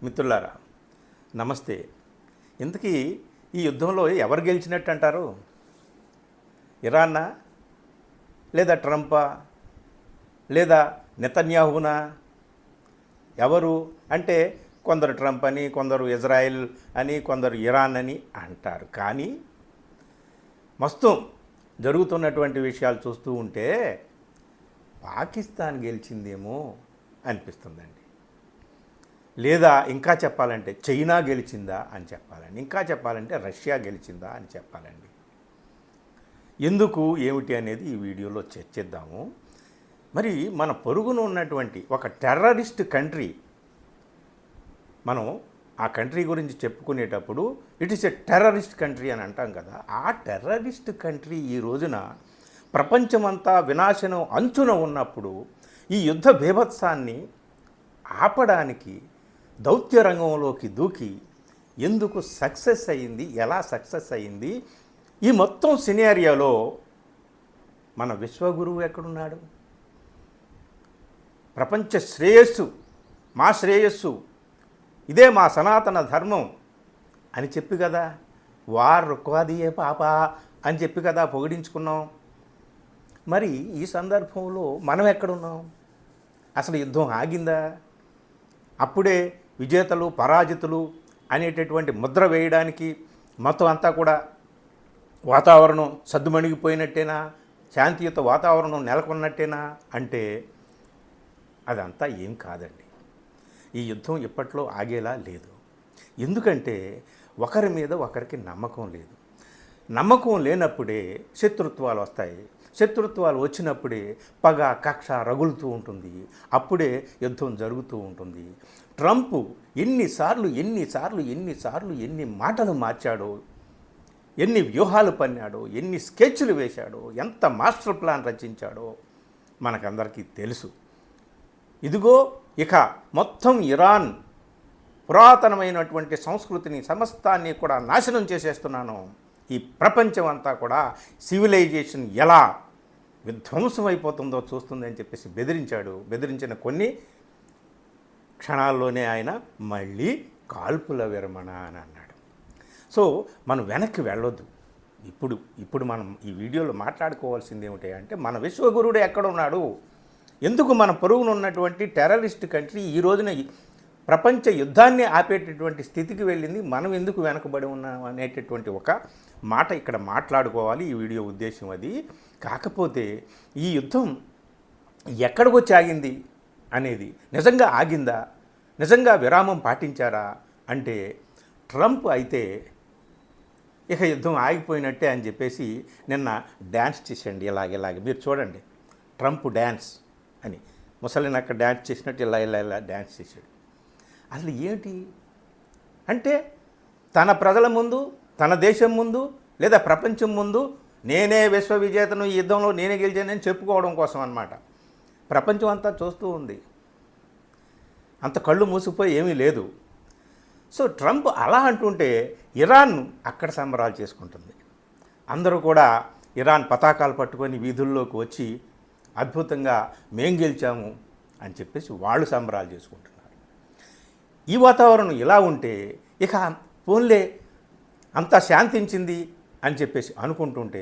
మిత్రులారా నమస్తే. ఇంతకీ ఈ యుద్ధంలో ఎవరు గెలిచినట్టు అంటారు? ఇరాన్నా, లేదా ట్రంపా, లేదా నెతన్యాహునా? ఎవరు అంటే కొందరు ట్రంప్ అని, కొందరు ఇజ్రాయెల్ అని, కొందరు ఇరాన్ అని అంటారు. కానీ మొత్తం జరుగుతున్నటువంటి విషయాలు చూస్తూ ఉంటే పాకిస్తాన్ గెలిచిందేమో అనిపిస్తుందండి. లేదా ఇంకా చెప్పాలంటే చైనా గెలిచిందా అని చెప్పాలండి. ఇంకా చెప్పాలంటే రష్యా గెలిచిందా అని చెప్పాలండి. ఎందుకు ఏమిటి అనేది ఈ వీడియోలో చర్చిద్దాము. మరి మన పొరుగున ఉన్నటువంటి ఒక టెర్రరిస్ట్ కంట్రీ, మనం ఆ కంట్రీ గురించి చెప్పుకునేటప్పుడు it is a terrorist country అని అంటాం కదా. ఆ టెర్రరిస్ట్ కంట్రీ ఈ రోజున ప్రపంచమంతా వినాశనం అంచున ఉన్నప్పుడు ఈ యుద్ధ బీభత్సాన్ని ఆపడానికి దౌత్య రంగంలోకి దూకి ఎందుకు సక్సెస్ అయ్యింది, ఎలా సక్సెస్ అయ్యింది, ఈ మొత్తం సినారియోలో మన విశ్వగురువు ఎక్కడున్నాడు? ప్రపంచ శ్రేయస్సు, మా శ్రేయస్సు, ఇదే మా సనాతన ధర్మం అని చెప్పి కదా, వారు కాదియే పాప అని చెప్పి కదా పొగిడించుకున్నాం. మరి ఈ సందర్భంలో మనం ఎక్కడున్నాం? అసలు యుద్ధం ఆగిందా? అప్పుడే విజేతలు పరాజితులు అనేటటువంటి ముద్ర వేయడానికి మొత్తం అంతా కూడా వాతావరణం సద్దుమణిగిపోయినట్టేనా, శాంతియుత వాతావరణం నెలకొన్నట్టేనా అంటే అదంతా ఏం కాదండి. ఈ యుద్ధం ఇప్పట్లో ఆగేలా లేదు. ఎందుకంటే ఒకరి మీద ఒకరికి నమ్మకం లేదు. నమ్మకం లేనప్పుడే శత్రుత్వాలు వస్తాయి. శత్రుత్వాలు వచ్చినప్పుడే పగ కక్ష రగులుతూ ఉంటుంది. అప్పుడే యుద్ధం జరుగుతూ ఉంటుంది. ట్రంప్ ఎన్ని మాటలు మార్చాడో, ఎన్ని వ్యూహాలు పన్నాడో, ఎన్ని స్కెచ్లు వేశాడో, ఎంత మాస్టర్ ప్లాన్ రచించాడో మనకందరికీ తెలుసు. ఇదిగో ఇక మొత్తం ఇరాన్ పురాతనమైనటువంటి సంస్కృతిని సమస్తాన్ని కూడా నాశనం చేసేస్తున్నాను, ఈ ప్రపంచం అంతా కూడా సివిలైజేషన్ ఎలా విధ్వంసం అయిపోతుందో చూస్తుందని చెప్పేసి బెదిరించాడు. బెదిరించిన కొన్ని క్షణాల్లోనే ఆయన మళ్ళీ కాల్పుల విరమణ అని అన్నాడు. సో మనం వెనక్కి వెళ్ళొద్దు. ఇప్పుడు మనం ఈ వీడియోలో మాట్లాడుకోవాల్సింది ఏమిటి అంటే, మన విశ్వగురుడు ఎక్కడున్నాడు? ఎందుకు మన పొరుగున ఉన్నటువంటి టెర్రరిస్ట్ కంట్రీ ఈ రోజున ప్రపంచ యుద్ధాన్ని ఆపేటటువంటి స్థితికి వెళ్ళింది? మనం ఎందుకు వెనకబడి ఉన్నాం అనేటటువంటి ఒక మాట ఇక్కడ మాట్లాడుకోవాలి. ఈ వీడియో ఉద్దేశం అది. కాకపోతే ఈ యుద్ధం ఎక్కడికి వచ్చి ఆగింది అనేది, నిజంగా ఆగిందా, నిజంగా విరామం పాటించారా అంటే ట్రంప్ అయితే ఇక యుద్ధం ఆగిపోయినట్టే అని చెప్పేసి నిన్న డ్యాన్స్ చేసండి. ఇలాగే మీరు చూడండి, ట్రంప్ డ్యాన్స్ అని ముసలిని అక్కడ డ్యాన్స్ చేసినట్టు ఇలా డ్యాన్స్ చేశాడు. అసలు ఏమిటి అంటే, తన ప్రజల ముందు, తన దేశం ముందు, లేదా ప్రపంచం ముందు నేనే విశ్వ విజేతను, ఈ యుద్ధంలో నేనే గెలిచానని చెప్పుకోవడం కోసం అన్నమాట. ప్రపంచం అంతా చూస్తూ ఉంది, అంత కళ్ళు మూసిపోయి ఏమీ లేదు. సో ట్రంప్ అలా అంటుంటే ఇరాన్ అక్కడ సంబరాలు చేసుకుంటుంది. అందరూ కూడా ఇరాన్ పతాకాలు పట్టుకొని వీధుల్లోకి వచ్చి అద్భుతంగా మేం గెలిచాము అని చెప్పేసి వాళ్ళు సంబరాలు చేసుకుంటున్నారు. ఈ వాతావరణం ఇలా ఉంటే ఇక పోన్లే అంతా శాంతించింది అని చెప్పేసి అనుకుంటుంటే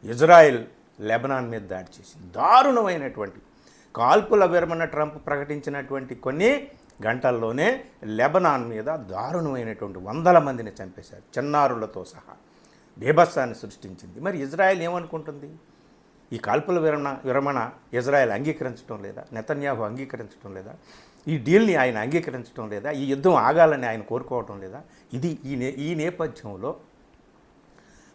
ఇజ్రాయెల్ లెబనాన్ మీద దాడి చేసి దారుణమైనటువంటి కాల్పుల విరమణ ట్రంప్ ప్రకటించినటువంటి కొన్ని గంటల్లోనే లెబనాన్ మీద దారుణమైనటువంటి 100 మందిని చంపేశారు, చిన్నారులతో సహా. బీభత్సాన్ని సృష్టించింది. మరి ఇజ్రాయెల్ ఏమనుకుంటుంది? ఈ కాల్పుల విరమణ ఇజ్రాయెల్ అంగీకరించడం లేదా? నెతన్యాహు అంగీకరించడం లేదా? ఈ డీల్ని ఆయన అంగీకరించడం లేదా? ఈ యుద్ధం ఆగాలని ఆయన కోరుకోవటం లేదా? ఇది ఈ నేపథ్యంలో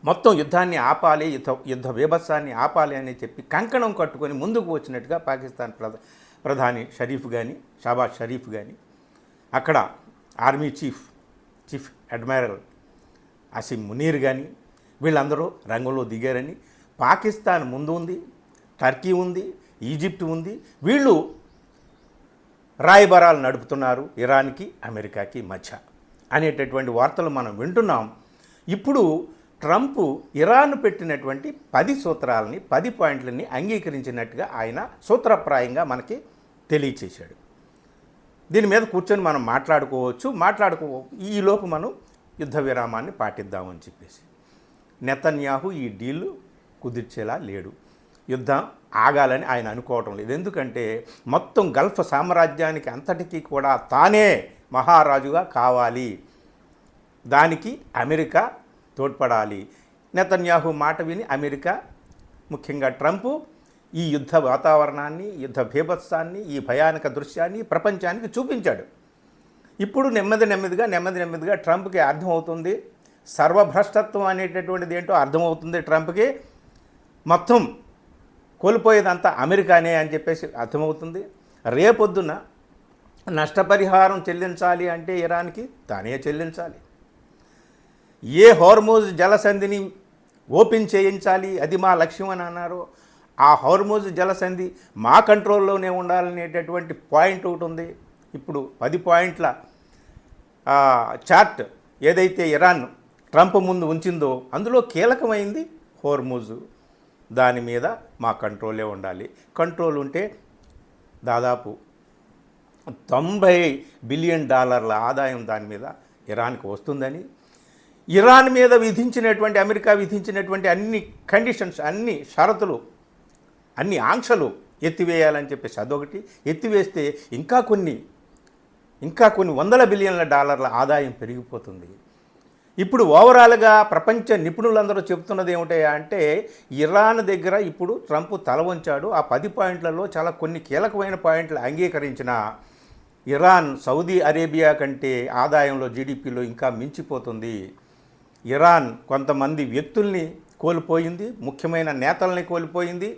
మొత్తం యుద్ధాన్ని ఆపాలి, యుద్ధ బీభత్సాన్ని ఆపాలి అని చెప్పి కంకణం కట్టుకొని ముందుకు వచ్చినట్టుగా పాకిస్తాన్ ప్రధాని షాబాజ్ షరీఫ్ కానీ, అక్కడ army chief admiral Asim Munir కానీ వీళ్ళందరూ రంగంలో దిగారని. పాకిస్తాన్ ముందు ఉంది, టర్కీ ఉంది, ఈజిప్ట్ ఉంది. వీళ్ళు రాయబారాలు నడుపుతున్నారు ఇరాన్కి అమెరికాకి మధ్య అనేటటువంటి వార్తలు మనం వింటున్నాం. ఇప్పుడు ట్రంప్ ఇరాన్ పెట్టినటువంటి 10 సూత్రాలని 10 పాయింట్లని అంగీకరించినట్టుగా ఆయన సూత్రప్రాయంగా మనకి తెలియచేశాడు. దీని మీద కూర్చొని మనం మాట్లాడుకోవచ్చు. ఈలోపు మనం యుద్ధ విరామాన్ని పాటిద్దామని చెప్పేసి నెతన్యాహు ఈ డీల్ కుదిర్చేలా లేడు. యుద్ధం ఆగాలని ఆయన అనుకోవటం లేదు. ఎందుకంటే మొత్తం గల్ఫ్ సామ్రాజ్యానికి అంతటికీ కూడా తానే మహారాజుగా కావాలి, దానికి అమెరికా తోడ్పడాలి. నెతన్యాహు మాట విని అమెరికా, ముఖ్యంగా ట్రంప్ ఈ యుద్ధ వాతావరణాన్ని, యుద్ధ బీభత్సాన్ని, ఈ భయానక దృశ్యాన్ని ప్రపంచానికి చూపించాడు. ఇప్పుడు నెమ్మదిగా ట్రంప్కి అర్థమవుతుంది, సర్వభ్రష్టత్వం అనేటటువంటిది ఏంటో అర్థమవుతుంది. ట్రంప్కి మొత్తం కోల్పోయేదంతా అమెరికానే అని చెప్పేసి అర్థమవుతుంది. రేపొద్దున నష్టపరిహారం చెల్లించాలి అంటే ఇరాన్కి తానే చెల్లించాలి. ఏ హార్మోజ్ జలసంధిని ఓపెన్ చేయించాలి, అది మా లక్ష్యం అని అన్నారో ఆ హార్మోజ్ జలసంధి మా కంట్రోల్లోనే ఉండాలనేటటువంటి పాయింట్ ఒకటి ఉంది. ఇప్పుడు 10 పాయింట్ల చార్ట్ ఏదైతే ఇరాన్ ట్రంప్ ముందు ఉంచిందో అందులో కీలకమైంది హార్మోజ్. దాని మీద మా కంట్రోలే ఉండాలి. కంట్రోల్ ఉంటే దాదాపు $90 బిలియన్ ఆదాయం దాని మీద ఇరాన్కి వస్తుందని, ఇరాన్ మీద విధించినటువంటి అమెరికా విధించినటువంటి అన్ని కండిషన్స్, అన్ని షరతులు, అన్ని ఆంక్షలు ఎత్తివేయాలని చెప్పేసి అదొకటి. ఎత్తివేస్తే ఇంకా కొన్ని $100 బిలియన్ల ఆదాయం పెరిగిపోతుంది. ఇప్పుడు ఓవరాల్గా ప్రపంచ నిపుణులందరూ చెబుతున్నది ఏమిటా అంటే ఇరాన్ దగ్గర ఇప్పుడు ట్రంప్ తల వంచాడు. ఆ 10 పాయింట్లలో చాలా కొన్ని కీలకమైన పాయింట్లు అంగీకరించిన ఇరాన్ సౌదీ అరేబియా కంటే ఆదాయంలో, జీడిపిలో ఇంకా మించిపోతుంది. ఇరాన్ కొంతమంది వ్యక్తుల్ని కోల్పోయింది, ముఖ్యమైన నేతల్ని కోల్పోయింది,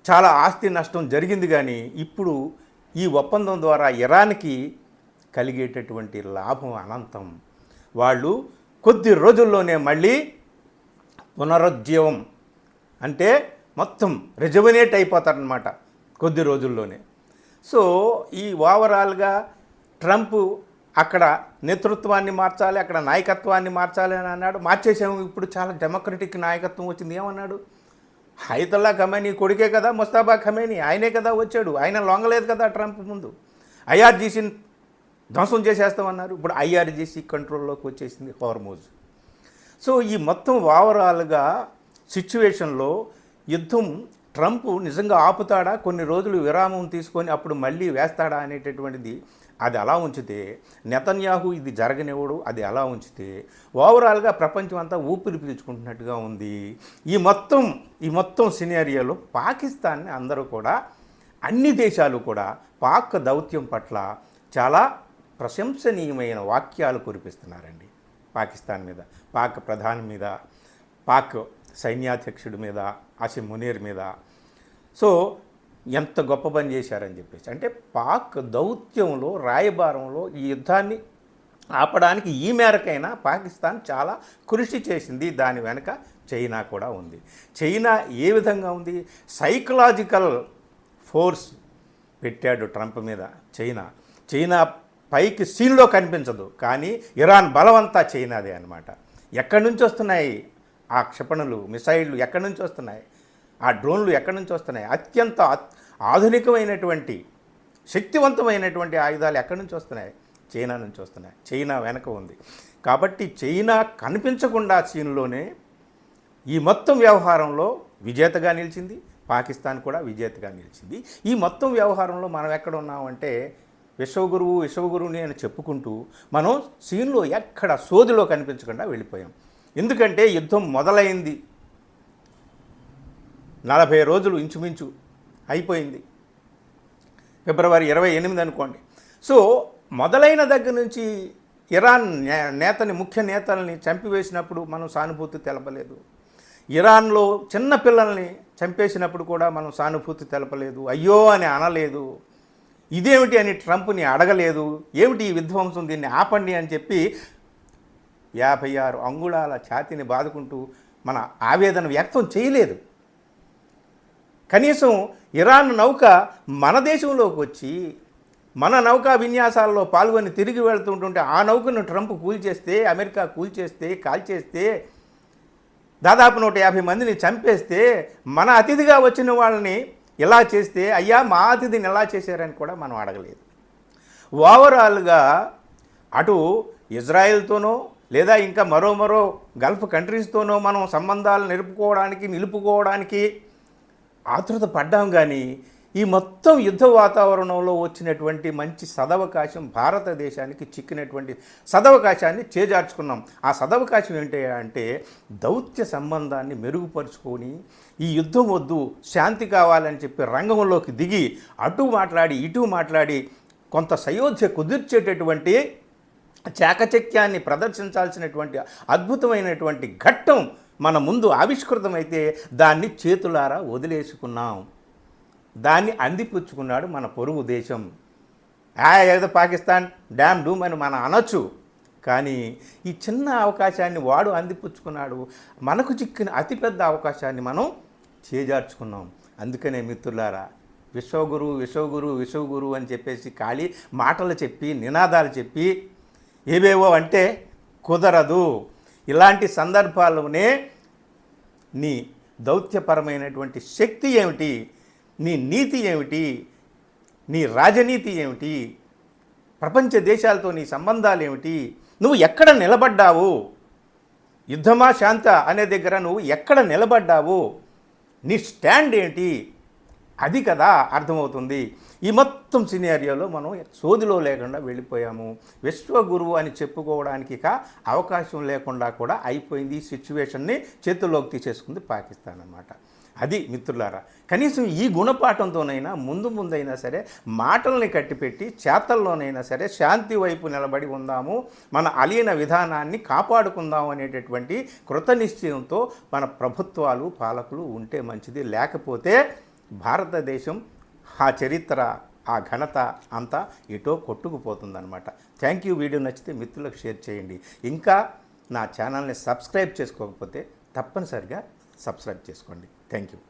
చాలా ఆస్తి నష్టం జరిగింది. కానీ ఇప్పుడు ఈ ఒప్పందం ద్వారా ఇరాన్కి కలిగేటటువంటి లాభం అనంతం. వాళ్ళు కొద్ది రోజుల్లోనే మళ్ళీ పునరుజ్జీవం అంటే మొత్తం రెజువనేట్ అయిపోతారనమాట కొద్ది రోజుల్లోనే. సో ఈ ఓవరాల్గా ట్రంప్ అక్కడ నేతృత్వాన్ని మార్చాలి, అక్కడ నాయకత్వాన్ని మార్చాలి అని అన్నాడు. మార్చేసాము, ఇప్పుడు చాలా డెమోక్రటిక్ నాయకత్వం వచ్చింది. ఏమన్నాడు? హైతల్లా ఖమేనీ కొడుకే కదా ముస్తాబా ఖమేనీ, ఆయనే కదా వచ్చాడు, ఆయన లొంగలేదు కదా ట్రంప్ ముందు. ఐఆర్జీసీని ధ్వంసం చేసేస్తామన్నారు. ఇప్పుడు ఐఆర్జీసీ కంట్రోల్లోకి వచ్చేసింది హార్మోజ్. సో ఈ మొత్తం ఓవరాల్గా సిచ్యువేషన్లో యుద్ధం ట్రంప్ నిజంగా ఆపుతాడా, కొన్ని రోజులు విరామం తీసుకొని అప్పుడు మళ్ళీ వేస్తాడా అనేటటువంటిది, అది అలా ఉంచితే నెతన్యాహు ఇది జరగనివ్వడు. అది అలా ఉంచితే ఓవరాల్గా ప్రపంచం అంతా ఊపిరి పీల్చుకుంటున్నట్టుగా ఉంది. ఈ మొత్తం సినారియోలో పాకిస్తాన్ని అందరూ కూడా, అన్ని దేశాలు కూడా పాక్ దౌత్యం పట్ల చాలా ప్రశంసనీయమైన వాక్యాలు కురిపిస్తున్నారండి. పాకిస్తాన్ మీద, పాక్ ప్రధాని మీద, పాక్ సైన్యాధ్యక్షుడి మీద, ఆసిమ్ మునీర్ మీద. సో ఎంత గొప్ప పని చేశారని చెప్పేసి, అంటే పాక్ దౌత్యంలో, రాయబారంలో ఈ యుద్ధాన్ని ఆపడానికి ఈ మేరకైనా పాకిస్తాన్ చాలా కృషి చేసింది. దాని వెనక చైనా కూడా ఉంది. చైనా ఏ విధంగా ఉంది? సైకలాజికల్ ఫోర్స్ పెట్టాడు ట్రంప్ మీద చైనా పైకి సీన్లో కనిపించదు, కానీ ఇరాన్ బలవంతా చైనాదే అనమాట. ఎక్కడి నుంచి వస్తున్నాయి ఆ క్షిపణులు, మిసైళ్ళు ఎక్కడి నుంచి వస్తున్నాయి, ఆ డ్రోన్లు ఎక్కడి నుంచి వస్తున్నాయి, అత్యంత ఆధునికమైనటువంటి శక్తివంతమైనటువంటి ఆయుధాలు ఎక్కడి నుంచి వస్తున్నాయి? చైనా నుంచి వస్తున్నాయి. చైనా వెనక ఉంది. కాబట్టి చైనా కనిపించకుండా సీన్లోనే ఈ మొత్తం వ్యవహారంలో విజేతగా నిలిచింది. పాకిస్తాన్ కూడా విజేతగా నిలిచింది. ఈ మొత్తం వ్యవహారంలో మనం ఎక్కడ ఉన్నామంటే విశ్వగురువుని అని చెప్పుకుంటూ మనం సీన్లో ఎక్కడ సోదిలో కనిపించకుండా వెళ్ళిపోయాం. ఎందుకంటే యుద్ధం మొదలైంది 40 రోజులు ఇంచుమించు అయిపోయింది, ఫిబ్రవరి 28 అనుకోండి. సో మొదలైన దగ్గర నుంచి ఇరాన్ ముఖ్య నేతల్ని చంపివేసినప్పుడు మనం సానుభూతి తెలపలేదు. ఇరాన్లో చిన్న పిల్లల్ని చంపేసినప్పుడు కూడా మనం సానుభూతి తెలపలేదు, అయ్యో అని అనలేదు. ఇదేమిటి అని ట్రంప్ని అడగలేదు. ఏమిటి ఈ విధ్వంసం, దీన్ని ఆపండి అని చెప్పి 56 అంగుళాల ఛాతీని బాదుకుంటూ మన ఆవేదన వ్యక్తం చేయలేదు. కనీసం ఇరాన్ నౌక మన దేశంలోకి వచ్చి మన నౌకా విన్యాసాల్లో పాల్గొని తిరిగి వెళ్తుంటుంటే ఆ నౌకను ట్రంప్ కూల్చేస్తే, అమెరికా కూల్చేస్తే, కాల్చేస్తే, దాదాపు 150 మందిని చంపేస్తే, మన అతిథిగా వచ్చిన వాళ్ళని ఇలా చేస్తే, అయ్యా మా అతిథిని ఎలా చేశారని కూడా మనం అడగలేదు. ఓవరాల్గా అటు ఇజ్రాయెల్తోనో లేదా ఇంకా మరో గల్ఫ్ కంట్రీస్తోనో మనం సంబంధాలు నిలుపుకోవడానికి ఆతృత పడ్డాం. కానీ ఈ మొత్తం యుద్ధ వాతావరణంలో వచ్చినటువంటి మంచి సదవకాశం, భారతదేశానికి చిక్కినటువంటి సదవకాశాన్ని చేజార్చుకున్నాం. ఆ సదవకాశం ఏంటి అంటే దౌత్య సంబంధాన్ని మెరుగుపరుచుకొని ఈ యుద్ధం వద్దు, శాంతి కావాలని చెప్పి రంగంలోకి దిగి అటు మాట్లాడి ఇటు మాట్లాడి కొంత సయోధ్య కుదిర్చేటటువంటి చాకచక్యాన్ని ప్రదర్శించాల్సినటువంటి అద్భుతమైనటువంటి ఘట్టం మన ముందు ఆవిష్కృతమైతే దాన్ని చేతులారా వదిలేసుకున్నాం. దాన్ని అందిపుచ్చుకున్నాడు మన పొరుగు దేశం. ఏదో పాకిస్తాన్ డ్యామ్ డూమ్ అని మనం అనొచ్చు, కానీ ఈ చిన్న అవకాశాన్ని వాడు అందిపుచ్చుకున్నాడు. మనకు చిక్కిన అతిపెద్ద అవకాశాన్ని మనం చేజార్చుకున్నాం. అందుకనే మిత్రులారా, విశ్వగురు విశ్వగురు విశ్వగురు అని చెప్పేసి ఖాళీ మాటలు చెప్పి నినాదాలు చెప్పి ఏవేవో అంటే కుదరదు. ఇలాంటి సందర్భాల్లోనే నీ దౌత్యపరమైనటువంటి శక్తి ఏమిటి, నీ నీతి ఏమిటి, నీ రాజనీతి ఏమిటి, ప్రపంచ దేశాలతో నీ సంబంధాలు ఏమిటి, నువ్వు ఎక్కడ నిలబడ్డావు, యుద్ధమా శాంత అనే దగ్గర నువ్వు ఎక్కడ నిలబడ్డావు, నీ స్టాండ్ ఏంటి, అది కదా అర్థమవుతుంది. ఈ మొత్తం సినారియోలో మనం సోదిలో లేకుండా వెళ్ళిపోయాము. విశ్వగురువు అని చెప్పుకోవడానికి అవకాశం లేకుండా కూడా అయిపోయింది. ఈ సిచ్యువేషన్ని చేతుల్లోకి తీసేసుకుంది పాకిస్తాన్ అన్నమాట. అది మిత్రులారా, కనీసం ఈ గుణపాఠంతోనైనా ముందైనా సరే మాటల్ని కట్టిపెట్టి చేతల్లోనైనా సరే శాంతి వైపు నిలబడి ఉందాము, మన అలీన విధానాన్ని కాపాడుకుందాం అనేటటువంటి కృతనిశ్చయంతో మన ప్రభుత్వాలు పాలకులు ఉంటే మంచిది. లేకపోతే భారతదేశం ఆ చరిత్ర, ఆ ఘనత అంతా ఎటో కొట్టుకుపోతుందన్నమాట. Thank you. వీడియో నచ్చితే మిత్రులకు షేర్ చేయండి. ఇంకా నా ఛానల్ని సబ్స్క్రైబ్ చేసుకోకపోతే తప్పనిసరిగా సబ్స్క్రైబ్ చేసుకోండి. Thank you.